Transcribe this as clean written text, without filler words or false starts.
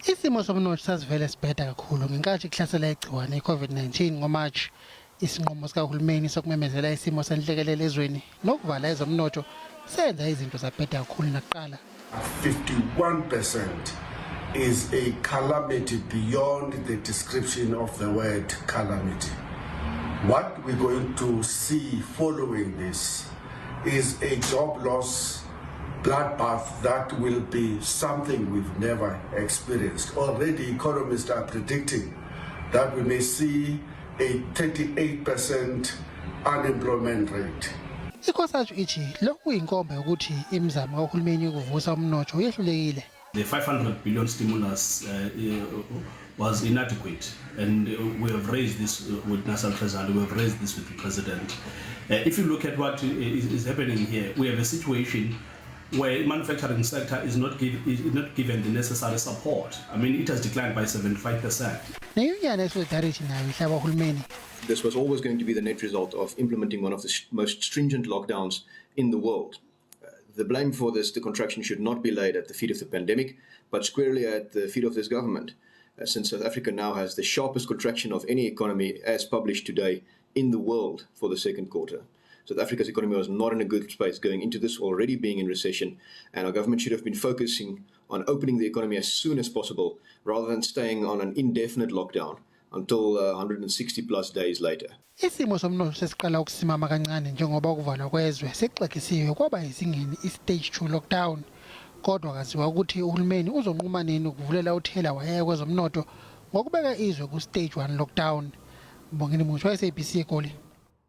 Isimo somnotho sasivele sibheda kakhulu ngenkathi kuhlasela igciwane i-COVID-19 ngoMarch. Isinqumo sikahulumeni sokumemezela isimo senhlekelele ezweni nokuvala ezomnotho senza izinto zabheda kakhulu nakuqala. 51% is a calamity beyond the description of the word calamity. What we're going to see following this is a job loss bloodbath that will be something we've never experienced. Already economists are predicting that we may see a 38% unemployment rate. Inkosazana ithi lokhu kuyinkomba yokuthi imizamo kahulumeni ukuvusa umnotho uyehlulekile. The 500 billion stimulus was inadequate, and we have raised this with National Treasury, we have raised this with the President. If you look at what is happening here, we have a situation where the manufacturing sector is not given the necessary support. I mean, it has declined by 75%. This was always going to be the net result of implementing one of the most stringent lockdowns in the world. The blame for this, the contraction, should not be laid at the feet of the pandemic, but squarely at the feet of this government, since South Africa now has the sharpest contraction of any economy as published today in the world for the second quarter. South Africa's economy was not in a good space going into this, already being in recession, and our government should have been focusing on opening the economy as soon as possible, rather than staying on an indefinite lockdown until 160 plus days later. Isimo somnotho sesiqala ukusimama kancane njengoba ukuvalwa kwezwe sekuxekisiwe kwaba izingeni i-stage 2 lockdown. Kodwa kaziwa ukuthi uhulumeni uzonquma nini ukuvulela uthela wayeke kwezomnotho ngokubeka izwe ku-stage 1 lockdown. Mbongeni Mutsho, SABC eGoli.